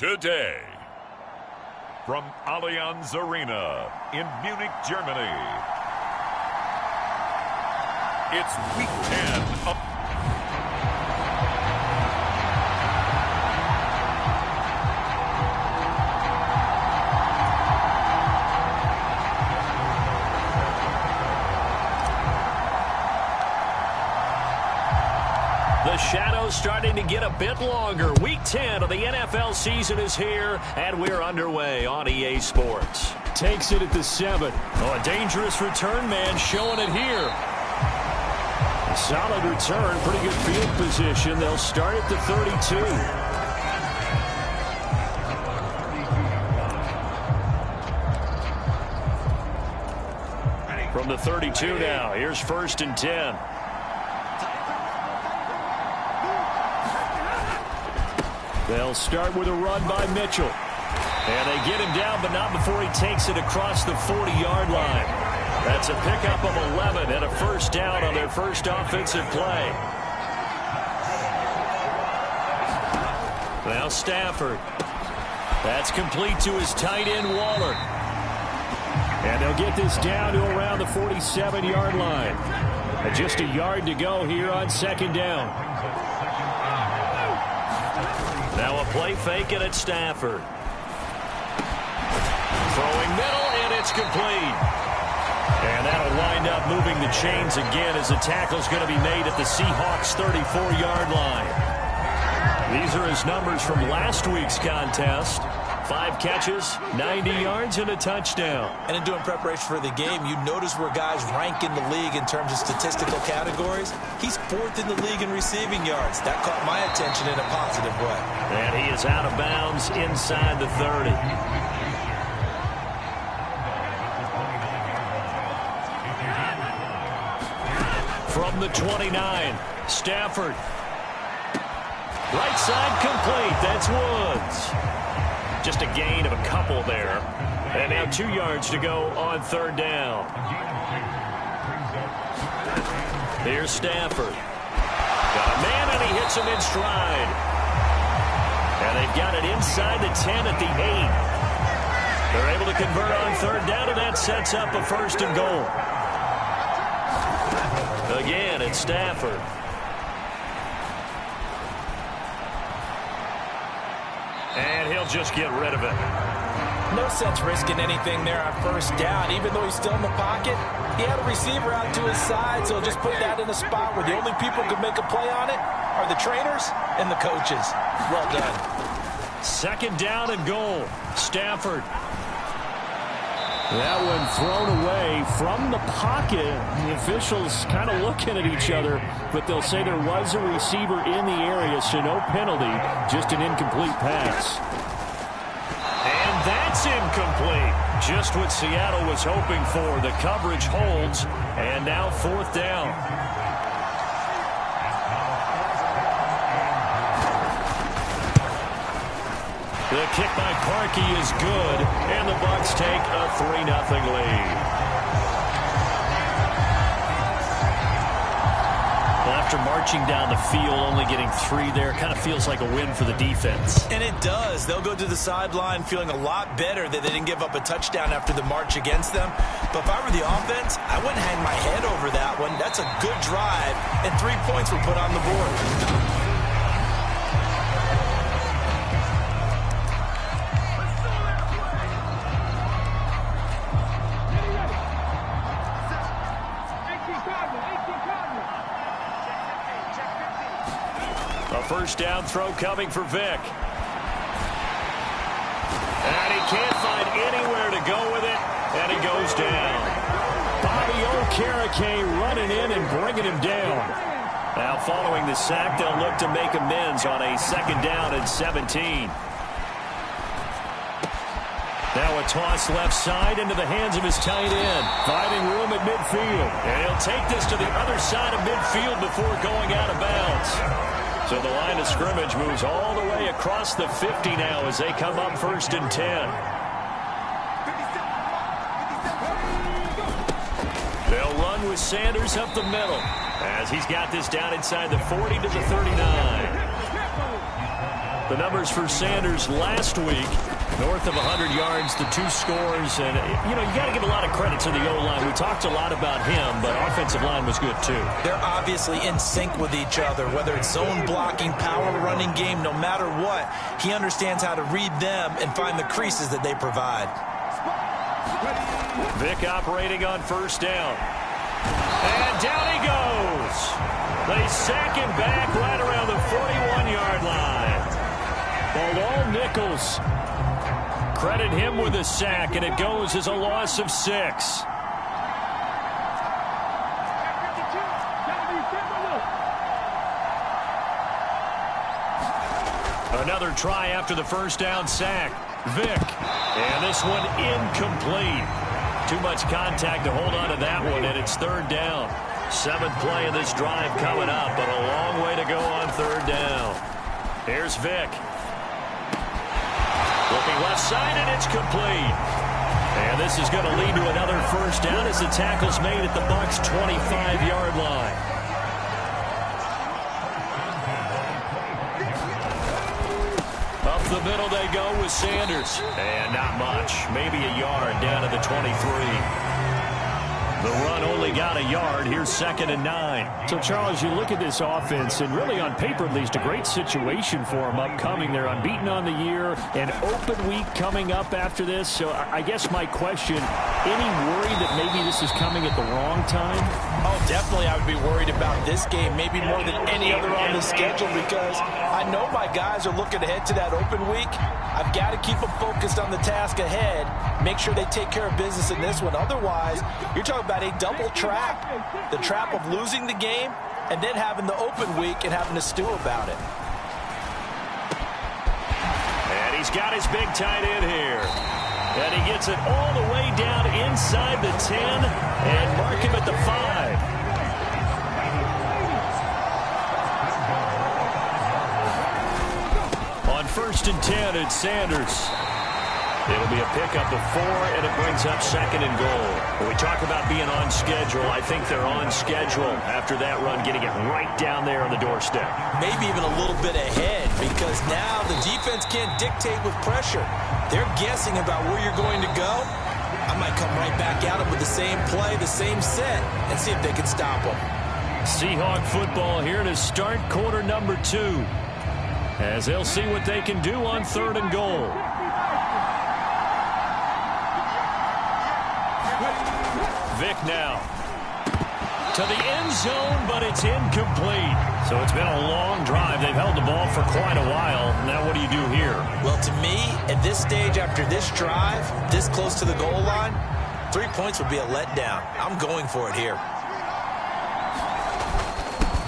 Today, from Allianz Arena in Munich, Germany, it's Week 10 of the shadow's starting to get a bit longer. Week 10 of the NFL season is here, and we're underway on EA Sports. Takes it at the 7. Oh, a dangerous return man showing it here. A solid return, pretty good field position. They'll start at the 32. From the 32 now, here's 1st and 10. They'll start with a run by Mitchell. And they get him down, but not before he takes it across the 40-yard line. That's a pickup of 11 and a first down on their first offensive play. Now Stafford. That's complete to his tight end, Waller. And they'll get this down to around the 47-yard line. And just a yard to go here on 2nd down. Now a play fake, and it's Stafford. Throwing middle, and it's complete. And that'll wind up moving the chains again as the tackle's going to be made at the Seahawks' 34-yard line. These are his numbers from last week's contest. 5 catches, 90 yards, and a touchdown. And in doing preparation for the game, you notice where guys rank in the league in terms of statistical categories. He's 4th in the league in receiving yards. That caught my attention in a positive way. And he is out of bounds inside the 30. From the 29, Stafford. Right side complete. That's Woods. Just a gain of a couple there. And now 2 yards to go on 3rd down. Here's Stafford. Got a man, and he hits him in stride. And they've got it inside the 10 at the 8. They're able to convert on 3rd down, and that sets up a 1st and goal. Again, it's Stafford. And he'll just get rid of it. No sense risking anything there on 1st down. Even though he's still in the pocket, he had a receiver out to his side, so he'll just put that in a spot where the only people who can make a play on it are the trainers and the coaches. Well done. 2nd down and goal. Stafford. That one thrown away from the pocket. The officials kind of looking at each other, but they'll say there was a receiver in the area, so no penalty, just an incomplete pass. And that's incomplete. Just what Seattle was hoping for. The coverage holds, and now 4th down. The kick by Parkey is good, and the Bucs take a 3-0 lead. Well, after marching down the field, only getting 3 there, kind of feels like a win for the defense. And it does. They'll go to the sideline feeling a lot better that they didn't give up a touchdown after the march against them. But if I were the offense, I wouldn't hang my head over that one. That's a good drive, and 3 points were put on the board. A 1st down throw coming for Vick. And he can't find anywhere to go with it, and he goes down. Bobby Okereke running in and bringing him down. Now following the sack, they'll look to make amends on a 2nd down and 17. Now a toss left side into the hands of his tight end. Finding room at midfield. And he'll take this to the other side of midfield before going out of bounds. So the line of scrimmage moves all the way across the 50 now as they come up 1st and 10. They'll run with Sanders up the middle as he's got this down inside the 40 to the 39. The numbers for Sanders last week, north of 100 yards, the 2 scores. And, you got to give a lot of credit to the O-line. We talked a lot about him, but offensive line was good, too. They're obviously in sync with each other, whether it's zone blocking, power running game, no matter what. He understands how to read them and find the creases that they provide. Vick operating on first down. And down he goes. They sack him back right around the 41-yard line. Bilal Nichols. Credit him with a sack, and it goes as a loss of 6. Another try after the first down sack. Vick. And this one incomplete. Too much contact to hold on to that one, and it's 3rd down. 7th play of this drive coming up, but a long way to go on 3rd down. Here's Vick. Looking left side, and it's complete. And this is going to lead to another first down as the tackle's made at the Bucs' 25-yard line. Up the middle they go with Sanders. And not much. Maybe a yard down to the 23. The run only got a yard. Here's 2nd and 9. So, Charles, you look at this offense, and really on paper, at least, a great situation for them upcoming. They're unbeaten on the year, an open week coming up after this. So, I guess my question, any worry that maybe this is coming at the wrong time? Oh, definitely I would be worried about this game, maybe more than any other on the schedule, because I know my guys are looking ahead to that open week. I've got to keep them focused on the task ahead, make sure they take care of business in this one. Otherwise, you're talking about a double trap. The trap of losing the game and then having the open week and having to stew about it. And he's got his big tight end here. And he gets it all the way down inside the 10 and mark him at the 5. On 1st and 10, it's Sanders. It'll be a pickup of 4, and it brings up 2nd and goal. When we talk about being on schedule, I think they're on schedule after that run, getting it right down there on the doorstep. Maybe even a little bit ahead, because now the defense can't dictate with pressure. They're guessing about where you're going to go. I might come right back at them with the same play, the same set, and see if they can stop them. Seahawk football here to start quarter number 2, as they'll see what they can do on 3rd and goal. Vick now to the end zone, but it's incomplete. So it's been a long drive. They've held the ball for quite a while. Now what do you do here? Well, to me, at this stage after this drive, this close to the goal line, 3 points would be a letdown. I'm going for it here.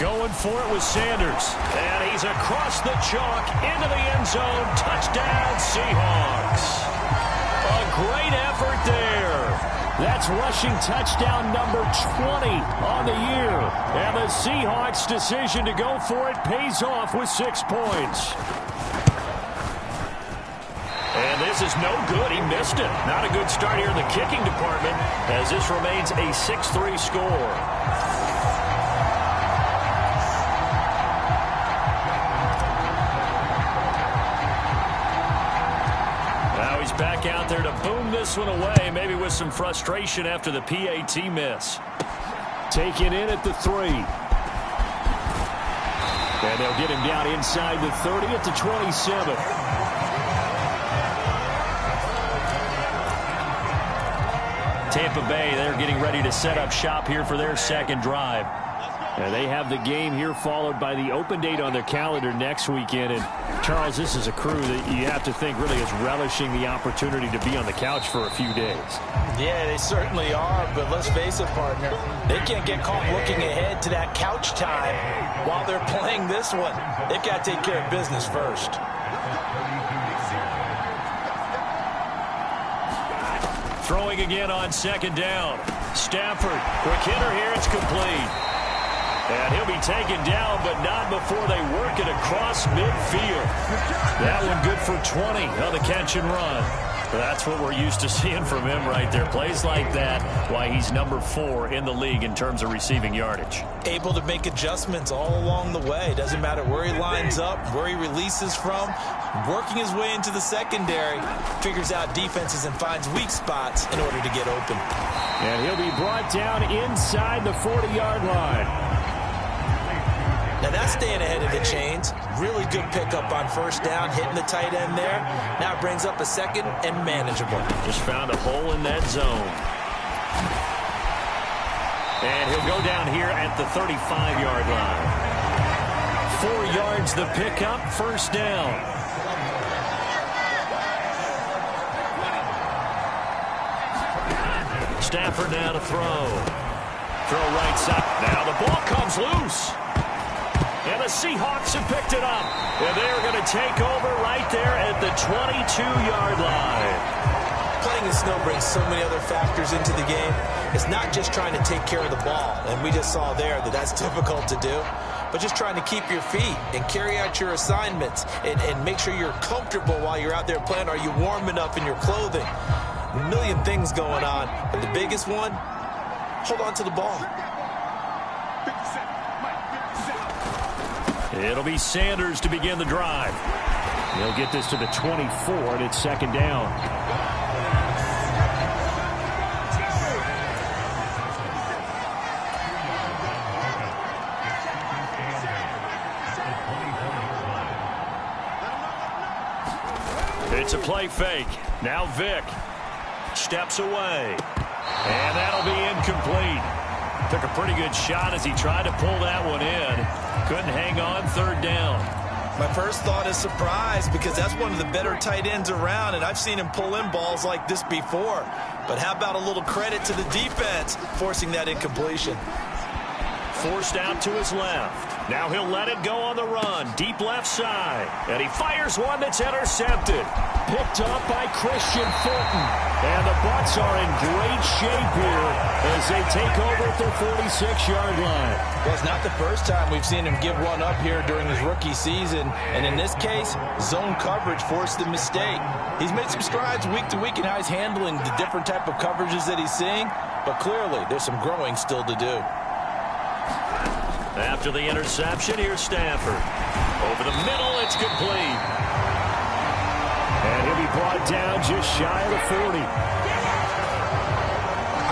Going for it with Sanders. And he's across the chalk into the end zone. Touchdown, Seahawks. A great effort there. That's rushing touchdown number 20 on the year. And the Seahawks' decision to go for it pays off with 6 points. And this is no good. He missed it. Not a good start here in the kicking department, as this remains a 6-3 score. Back out there to boom this one away, maybe with some frustration after the PAT miss. Taken in at the 3. And they'll get him down inside the 30 at the 27. Tampa Bay, they're getting ready to set up shop here for their 2nd drive. And they have the game here followed by the open date on their calendar next weekend. And, Charles, this is a crew that you have to think really is relishing the opportunity to be on the couch for a few days. Yeah, they certainly are, but let's face it, partner. They can't get caught looking ahead to that couch time while they're playing this one. They've got to take care of business first. Throwing again on 2nd down. Stafford, quick hitter here, it's complete. And he'll be taken down, but not before they work it across midfield. That one good for 20 on the catch and run. That's what we're used to seeing from him right there. Plays like that, why he's number 4 in the league in terms of receiving yardage. Able to make adjustments all along the way. Doesn't matter where he lines up, where he releases from. Working his way into the secondary, figures out defenses and finds weak spots in order to get open. And he'll be brought down inside the 40-yard line. Now that's staying ahead of the chains. Really good pickup on first down, hitting the tight end there. Now brings up a second and manageable. Just found a hole in that zone. And he'll go down here at the 35-yard line. 4 yards the pickup, first down. Stafford now to throw. Throw right side. Now the ball comes loose. And the Seahawks have picked it up. And they're going to take over right there at the 22-yard line. Playing in snow brings so many other factors into the game. It's not just trying to take care of the ball. And we just saw there that that's difficult to do. But just trying to keep your feet and carry out your assignments and make sure you're comfortable while you're out there playing. Are you warm enough in your clothing? A million things going on. But the biggest one, hold on to the ball. It'll be Sanders to begin the drive. He'll get this to the 24, and it's second down. It's a play fake. Now Vick steps away. And that'll be incomplete. Took a pretty good shot as he tried to pull that one in. Couldn't hang on, third down. My first thought is surprise because that's one of the better tight ends around, and I've seen him pull in balls like this before. But how about a little credit to the defense forcing that incompletion? Forced out to his left. Now he'll let it go on the run. Deep left side. And he fires one that's intercepted. Picked up by Christian Fulton. And the Bucs are in great shape here as they take over at their 46-yard line. Well, it's not the first time we've seen him give one up here during his rookie season. And in this case, zone coverage forced the mistake. He's made some strides week to week in how he's handling the different type of coverages that he's seeing. But clearly, there's some growing still to do. After the interception, here's Stafford. Over the middle, it's complete. And he'll be brought down just shy of the 40.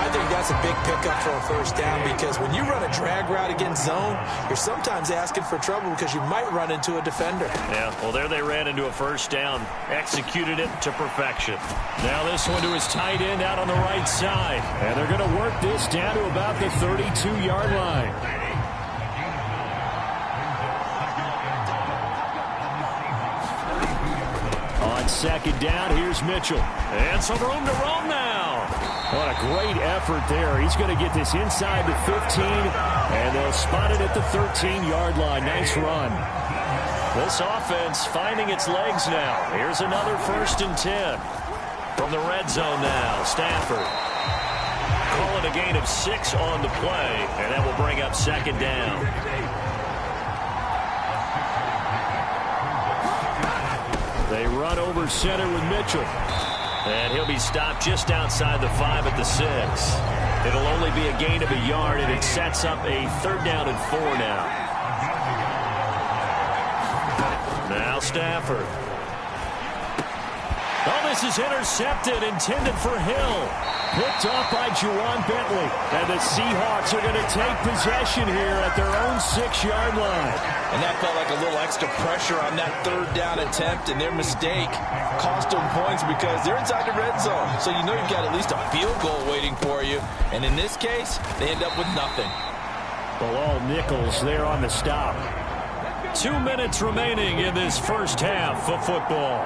I think that's a big pickup for a first down because when you run a drag route against zone, you're sometimes asking for trouble because you might run into a defender. Yeah, well, there they ran into a first down. Executed it to perfection. Now this one to his tight end out on the right side. And they're going to work this down to about the 32-yard line. On second down, here's Mitchell. And some room to roam now. What a great effort there. He's going to get this inside the 15, and they'll spot it at the 13-yard line. Nice run. This offense finding its legs now. Here's another 1st and 10. From the red zone now, Stafford. Calling a gain of 6 on the play, and that will bring up second down. They run over center with Mitchell. And he'll be stopped just outside the 5 at the 6. It'll only be a gain of a yard, and it sets up a 3rd down and 4 now. Now Stafford. Oh, this is intercepted, intended for Hill. Picked up by Juwan Bentley. And the Seahawks are going to take possession here at their own 6-yard line. And that felt like a little extra pressure on that 3rd down attempt, and their mistake cost them points because they're inside the red zone. So you know you've got at least a field goal waiting for you. And in this case, they end up with nothing. Well, all Nichols there on the stop. 2 minutes remaining in this first half of football.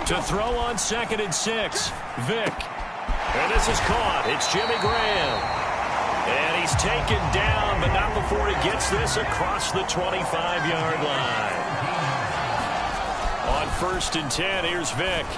To throw on 2nd and 6, Vick. And this is caught. It's Jimmy Graham. And he's taken down, but not before he gets this across the 25-yard line. On 1st and 10, here's Vick.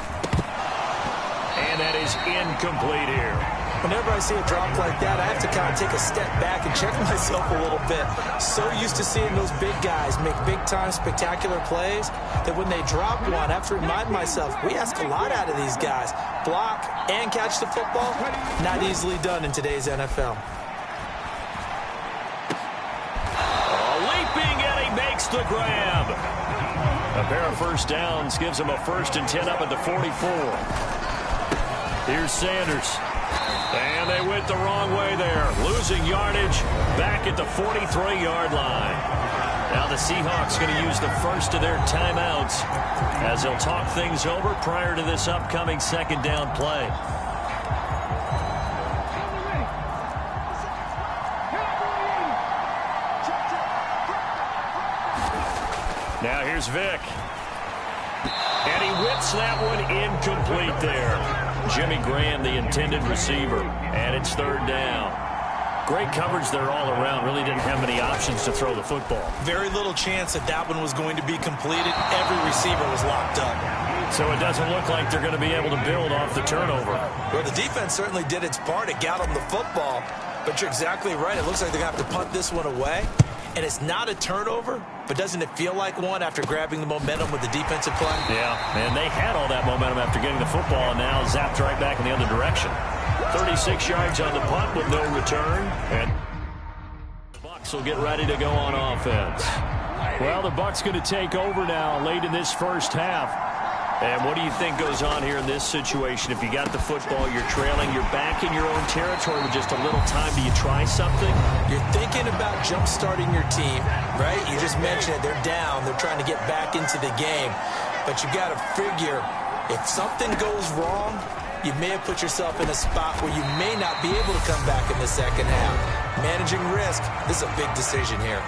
And that is incomplete here. Whenever I see a drop like that, I have to kind of take a step back and check myself a little bit. So used to seeing those big guys make big-time spectacular plays that when they drop one, I have to remind myself, we ask a lot out of these guys. Block and catch the football, not easily done in today's NFL. Leaping, and he makes the grab. A pair of first downs gives him a 1st and 10 up at the 44. Here's Sanders. And they went the wrong way there. Losing yardage back at the 43-yard line. Now the Seahawks going to use the first of their timeouts as they'll talk things over prior to this upcoming 2nd down play. Now here's Vick. And he whips that one incomplete there. Jimmy Graham, the intended receiver. And it's 3rd down. Great coverage there all around. Really didn't have many options to throw the football. Very little chance that that one was going to be completed. Every receiver was locked up. So it doesn't look like they're going to be able to build off the turnover. Well, the defense certainly did its part. It got them the football. But you're exactly right. It looks like they're going to have to punt this one away. And it's not a turnover, but doesn't it feel like one after grabbing the momentum with the defensive play? Yeah, and they had all that momentum after getting the football and now zapped right back in the other direction. 36 yards on the punt with no return. And the Bucs will get ready to go on offense. Well, the Bucs going to take over now late in this first half. And what do you think goes on here in this situation? If you got the football, you're trailing, you're back in your own territory with just a little time. Do you try something? You're thinking about jump-starting your team, right? You just mentioned it. They're down. They're trying to get back into the game. But you got to figure, if something goes wrong, you may have put yourself in a spot where you may not be able to come back in the second half. Managing risk, this is a big decision here.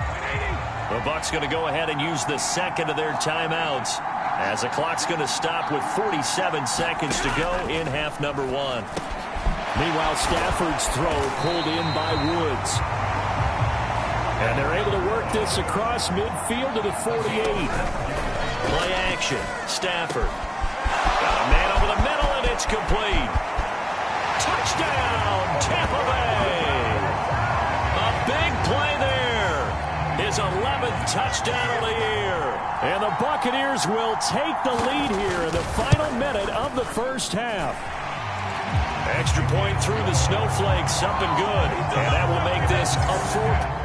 The Bucs going to go ahead and use the second of their timeouts as the clock's going to stop with 47 seconds to go in half number 1. Meanwhile, Stafford's throw pulled in by Woods. And they're able to work this across midfield to the 48. Play action. Stafford. Got a man over the middle, and it's complete. Touchdown, Tampa Bay. A big play there. His 11th touchdown of the year. And the Buccaneers will take the lead here in the final minute of the first half. Extra point through the snowflakes, something good. And that will make this a 4th.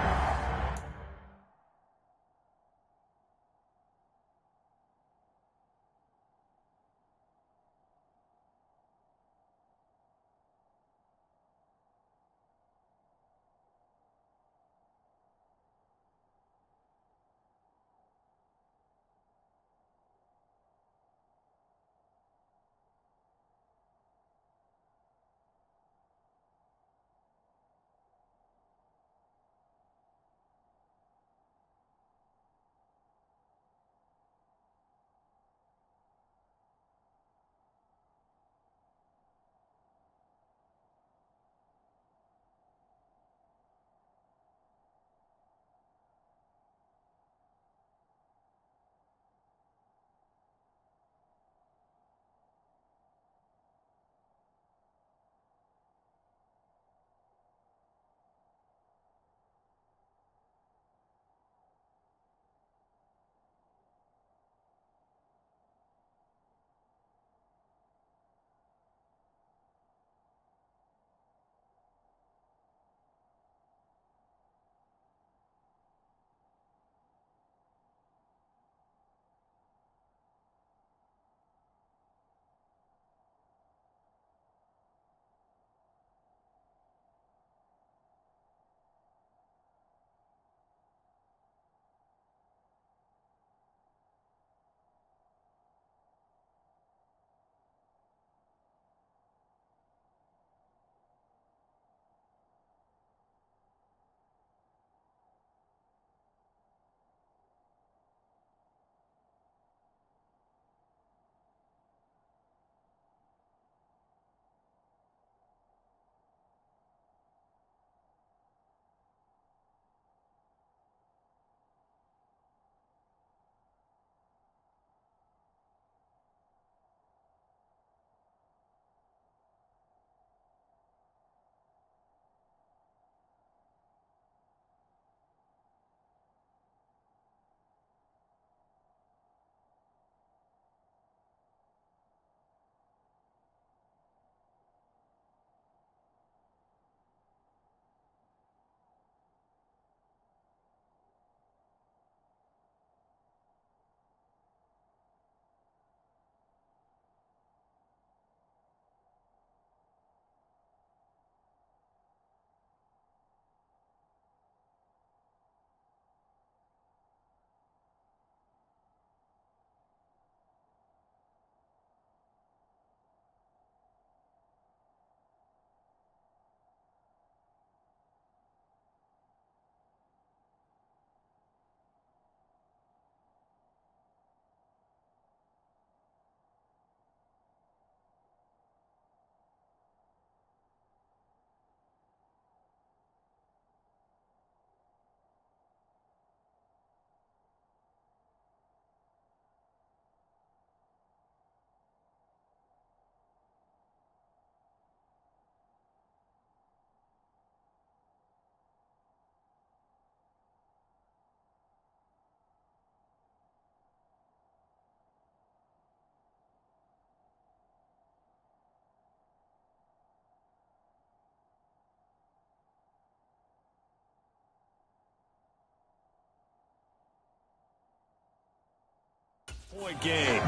Point game.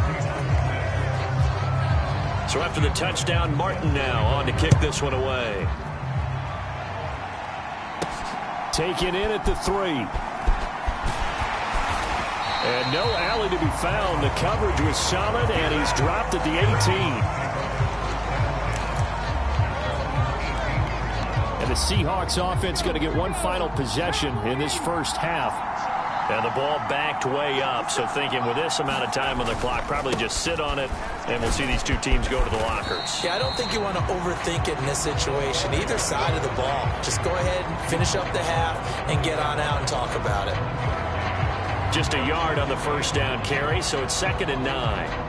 So after the touchdown, Martin now on to kick this one away. Taken in at the 3. And no alley to be found. The coverage was solid, and he's dropped at the 18. And the Seahawks offense going to get one final possession in this first half. And the ball backed way up, so thinking with this amount of time on the clock, probably just sit on it, and we'll see these two teams go to the lockers. Yeah, I don't think you want to overthink it in this situation. Either side of the ball. Just go ahead and finish up the half and get on out and talk about it. Just a yard on the first down carry, so it's 2nd and 9.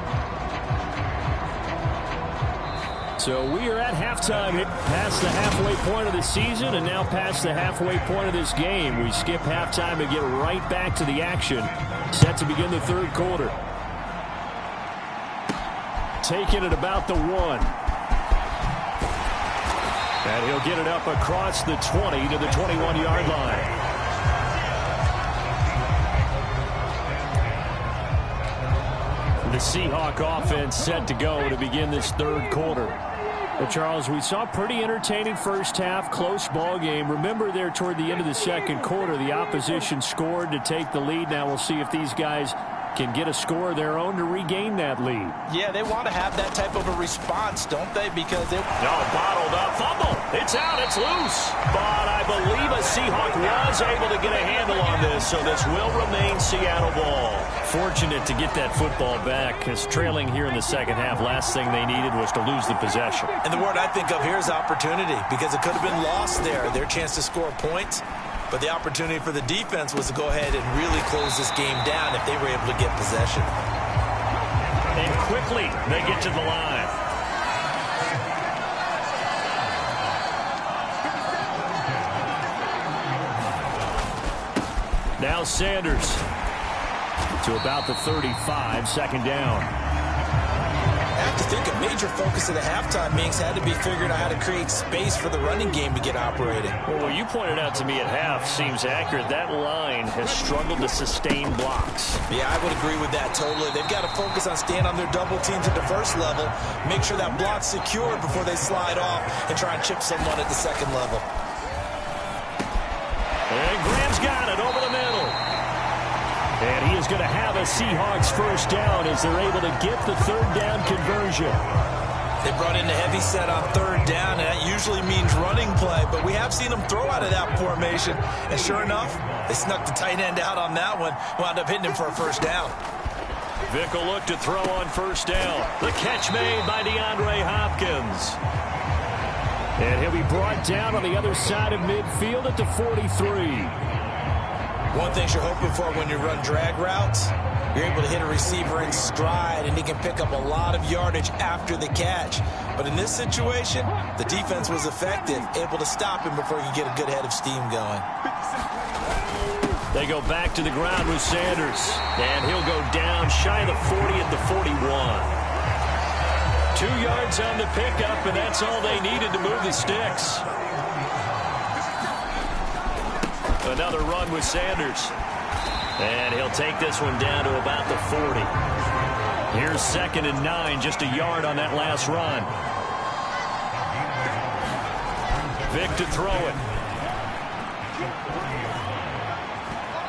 So we are at halftime, past the halfway point of the season, and now past the halfway point of this game. We skip halftime and get right back to the action. Set to begin the third quarter. Taking it about the 1. And he'll get it up across the 20 to the 21-yard line. The Seahawk offense set to go to begin this third quarter. Well, Charles, we saw a pretty entertaining first half, close ball game. Remember there toward the end of the second quarter, the opposition scored to take the lead. Now we'll see if these guys can get a score of their own to regain that lead. Yeah, they want to have that type of a response, don't they? Because they... No, bottled up. Fumble. It's out. It's loose. But I believe a Seahawk was able to get a handle on this, so this will remain Seattle ball. Fortunate to get that football back, because trailing here in the second half, last thing they needed was to lose the possession. And the word I think of here is opportunity, because it could have been lost there, their chance to score points. But the opportunity for the defense was to go ahead and really close this game down if they were able to get possession. And quickly, they get to the line. Now Sanders to about the 35, 2nd down. I have to think a major focus of the halftime meetings had to be figuring out how to create space for the running game to get operating. Well, what you pointed out to me at half seems accurate. That line has struggled to sustain blocks. Yeah, I would agree with that totally. They've got to focus on staying on their double teams at the first level, make sure that block's secured before they slide off and try and chip someone at the second level. And Graham's got it over the middle. And he is going to have a Seahawks first down as they're able to get the third down conversion. They brought in the heavy set on third down, and that usually means running play, but we have seen them throw out of that formation. And sure enough, they snuck the tight end out on that one, wound up hitting him for a first down. Vick will look to throw on first down. The catch made by DeAndre Hopkins. And he'll be brought down on the other side of midfield at the 43. One thing you're hoping for when you run drag routes, you're able to hit a receiver in stride, and he can pick up a lot of yardage after the catch. But in this situation, the defense was effective, able to stop him before he could get a good head of steam going. They go back to the ground with Sanders, and he'll go down shy of the 40 at the 41. 2 yards on the pickup, and that's all they needed to move the sticks. Another run with Sanders. And he'll take this one down to about the 40. Here's 2nd and 9, just a yard on that last run. Vick to throw it.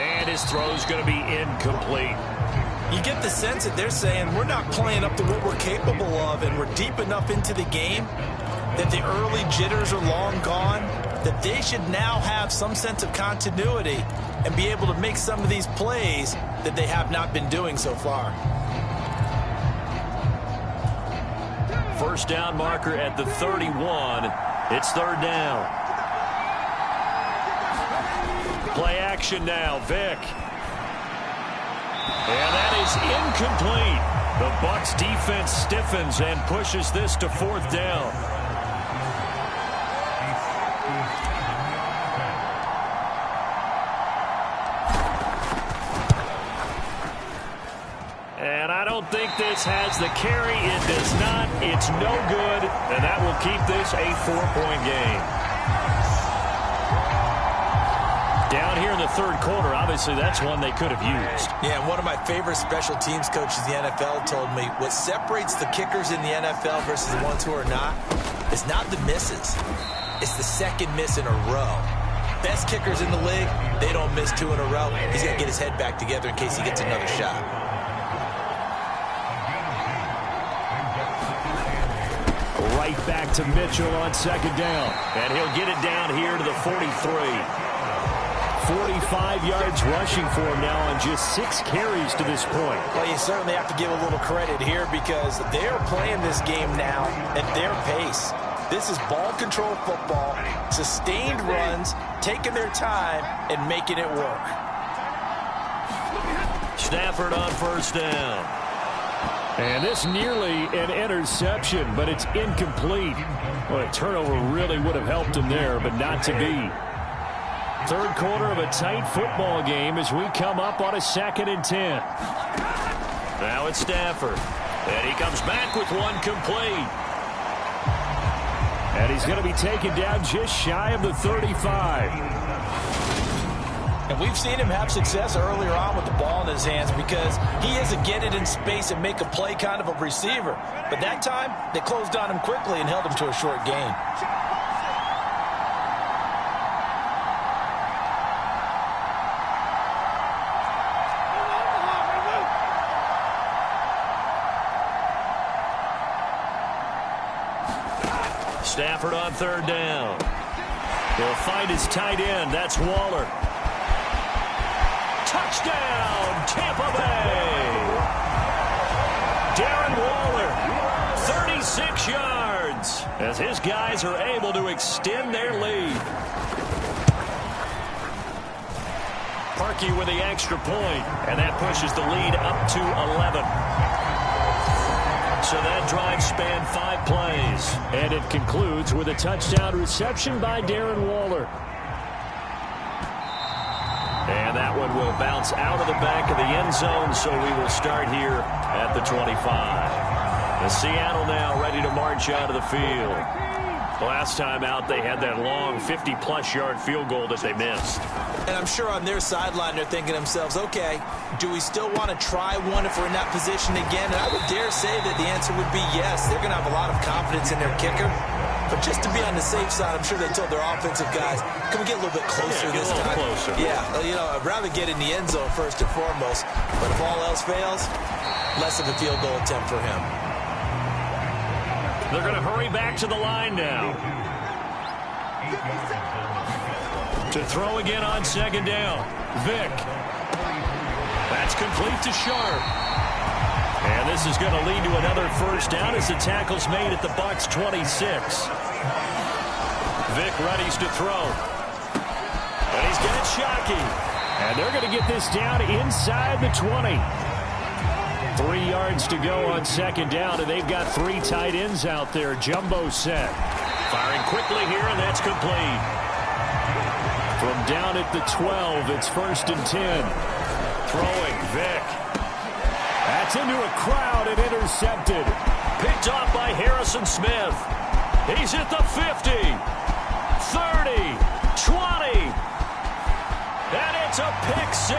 And his throw's going to be incomplete. You get the sense that they're saying we're not playing up to what we're capable of, and we're deep enough into the game that the early jitters are long gone, that they should now have some sense of continuity and be able to make some of these plays that they have not been doing so far. First down marker at the 31. It's third down. Play action now, Vick. And that is incomplete. The Bucs defense stiffens and pushes this to 4th down. And I don't think this has the carry. It does not. It's no good. And that will keep this a 4-point game. Down here in the third quarter, obviously that's one they could have used. Yeah, one of my favorite special teams coaches in the NFL told me what separates the kickers in the NFL versus the ones who are not is not the misses. It's the second miss in a row. Best kickers in the league, they don't miss 2 in a row. He's got to get his head back together in case he gets another shot. Right back to Mitchell on second down. And he'll get it down here to the 43. 45 yards rushing for him now on just 6 carries to this point. Well, you certainly have to give a little credit here because they're playing this game now at their pace. This is ball control football, sustained runs, taking their time and making it work. Stafford on first down. And this nearly an interception, but it's incomplete. Well, a turnover really would have helped him there, but not to be. Third quarter of a tight football game as we come up on a 2nd and 10. Now it's Stafford. And he comes back with one complete. And he's going to be taken down just shy of the 35. And we've seen him have success earlier on with the ball in his hands because he is a get it in space and make a play kind of a receiver. But that time, they closed on him quickly and held him to a short gain. Stafford on third down. He'll find his tight end. That's Waller. Touchdown, Tampa Bay. Darren Waller, 36 yards, as his guys are able to extend their lead. Parkey with the extra point, and that pushes the lead up to 11. So that drive spanned 5 plays. And it concludes with a touchdown reception by Darren Waller. And that one will bounce out of the back of the end zone, so we will start here at the 25. The Seattle now ready to march out of the field. Last time out, they had that long 50-plus yard field goal that they missed. And I'm sure on their sideline they're thinking to themselves, okay, do we still want to try one if we're in that position again? And I would dare say that the answer would be yes. They're going to have a lot of confidence in their kicker. But just to be on the safe side, I'm sure they told their offensive guys, can we get a little bit closer this time? Closer. Yeah, you know, I'd rather get in the end zone first and foremost. But if all else fails, less of a field goal attempt for him. They're going to hurry back to the line now. To throw again on second down. Vick. That's complete to Sharp. And this is going to lead to another first down as the tackle's made at the Bucs 26. Vick readies to throw. And he's got Shockey. And they're going to get this down inside the 20. 3 yards to go on second down, and they've got 3 tight ends out there. Jumbo set. Firing quickly here, and that's complete. From down at the 12, it's 1st and 10. Throwing, Vick. That's into a crowd and intercepted. Picked off by Harrison Smith. He's at the 50, 30, 20. And it's a pick 6.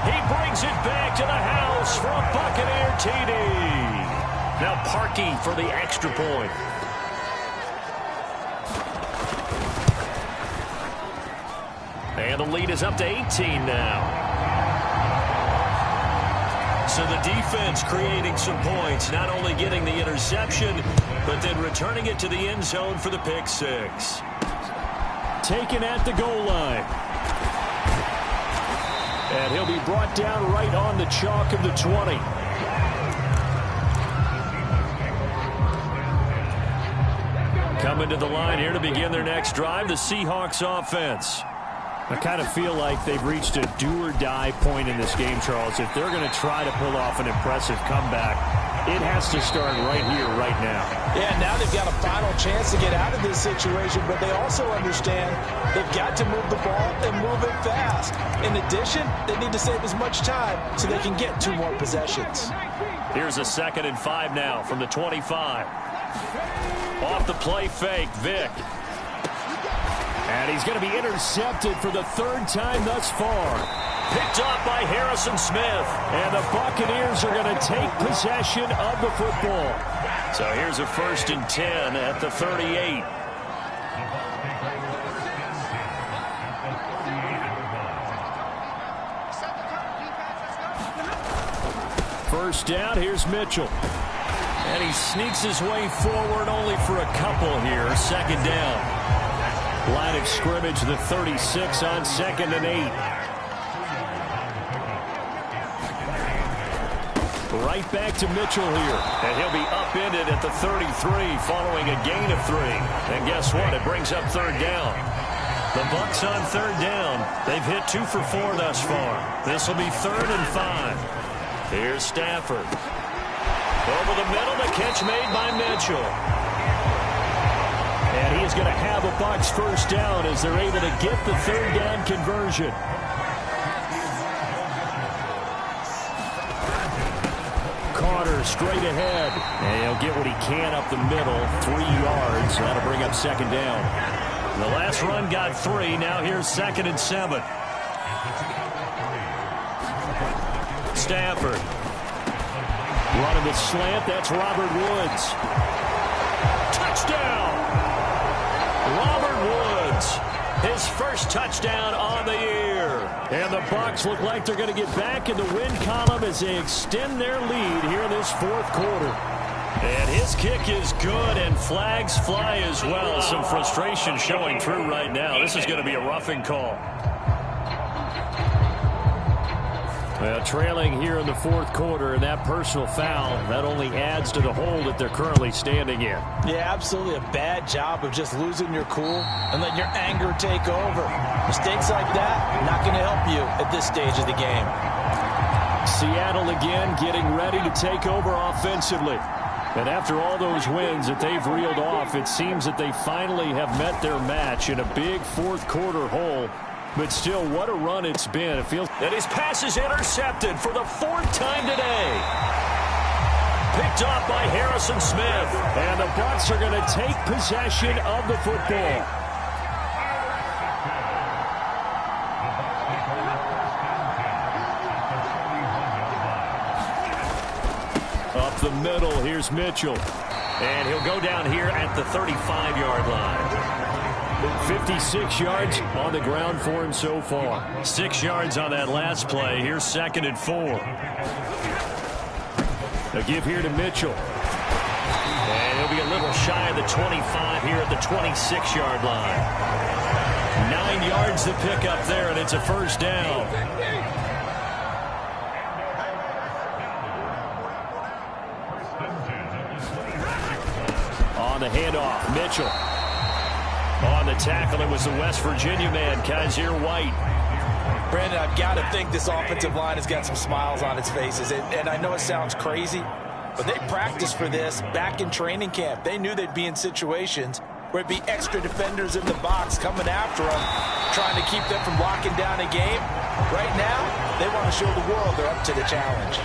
He brings it back to the house for a Buccaneer TD. Now Parkey for the extra point. And the lead is up to 18 now. So the defense creating some points, not only getting the interception, but then returning it to the end zone for the pick 6. Taken at the goal line. And he'll be brought down right on the chalk of the 20. Coming to the line here to begin their next drive, the Seahawks offense. I kind of feel like they've reached a do-or-die point in this game, Charles. If they're going to try to pull off an impressive comeback, it has to start right here, right now. Yeah, now they've got a final chance to get out of this situation, but they also understand they've got to move the ball and move it fast. In addition, they need to save as much time so they can get 2 more possessions. Here's a 2nd and 5 now from the 25. Off the play fake, Vick. And he's going to be intercepted for the third time thus far. Picked up by Harrison Smith. And the Buccaneers are going to take possession of the football. So here's a 1st and 10 at the 38. First down, here's Mitchell. And he sneaks his way forward only for a couple here. 2nd down. Line of scrimmage, the 36 on 2nd and 8. Right back to Mitchell here. And he'll be upended at the 33 following a gain of 3. And guess what? It brings up 3rd down. The Bucs on 3rd down. They've hit 2 for 4 thus far. This will be 3rd and 5. Here's Stafford. Over the middle, the catch made by Mitchell. And he's going to have a Bucs first down as they're able to get the 3rd down conversion. Carter straight ahead. And he'll get what he can up the middle. 3 yards. That'll bring up 2nd down. The last run got 3. Now here's 2nd and 7. Stafford. Running the slant. That's Robert Woods. Touchdown! Robert Woods. His first touchdown on the year. And the Bucs look like they're going to get back in the win column as they extend their lead here in this 4th quarter. And his kick is good, and flags fly as well. Some frustration showing through right now. This is going to be a roughing call. Well, trailing here in the 4th quarter, and that personal foul, that only adds to the hole that they're currently standing in. Yeah, absolutely a bad job of just losing your cool and letting your anger take over. Mistakes like that, not going to help you at this stage of the game. Seattle again getting ready to take over offensively. And after all those wins that they've reeled off, it seems that they finally have met their match in a big 4th quarter hole. But still, what a run it's been. It feels that his pass is intercepted for the 4th time today. Picked up by Harrison Smith. And the Bucs are going to take possession of the football. Up the middle, here's Mitchell. And he'll go down here at the 35-yard line. 56 yards on the ground for him so far. 6 yards on that last play. Here's 2nd and 4. A give here to Mitchell. And he'll be a little shy of the 25 here at the 26-yard line. 9 yards to pick up there, and it's a first down. On the handoff, Mitchell. On the tackle, it was the West Virginia man, Kaiser White. Brandon, I've got to think this offensive line has got some smiles on its faces. And I know it sounds crazy, but they practiced for this back in training camp. They knew they'd be in situations where it'd be extra defenders in the box coming after them, trying to keep them from locking down a game. Right now, they want to show the world they're up to the challenge.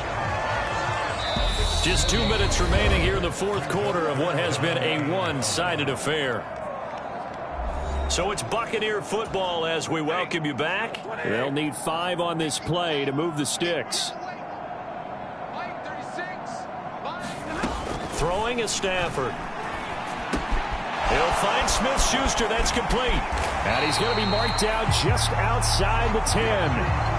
Just 2 minutes remaining here in the 4th quarter of what has been a one-sided affair. So it's Buccaneer football as we welcome you back. They'll need 5 on this play to move the sticks. Throwing is Stafford. He'll find Smith-Schuster. That's complete. And he's going to be marked down just outside the 10.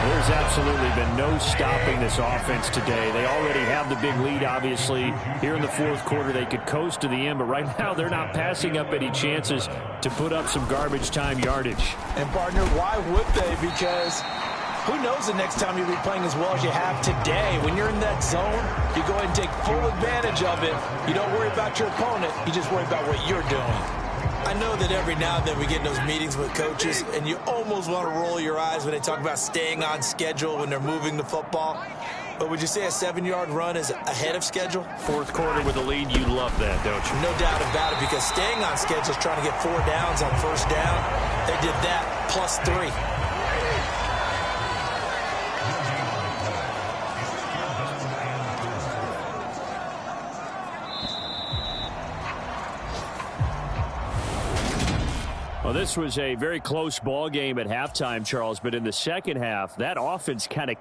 There's absolutely been no stopping this offense today. They already have the big lead, obviously. Here in the 4th quarter, they could coast to the end, but right now they're not passing up any chances to put up some garbage time yardage. And, partner, why would they? Because who knows the next time you'll be playing as well as you have today. When you're in that zone, you go ahead and take full advantage of it. You don't worry about your opponent. You just worry about what you're doing. I know that every now and then we get in those meetings with coaches, and you almost want to roll your eyes when they talk about staying on schedule when they're moving the football. But would you say a 7-yard run is ahead of schedule? 4th quarter with a lead, you love that, don't you? No doubt about it, because staying on schedule is trying to get 4 downs on first down. They did that plus 3. this was a very close ball game at halftime, Charles, but in the second half, that offense kind of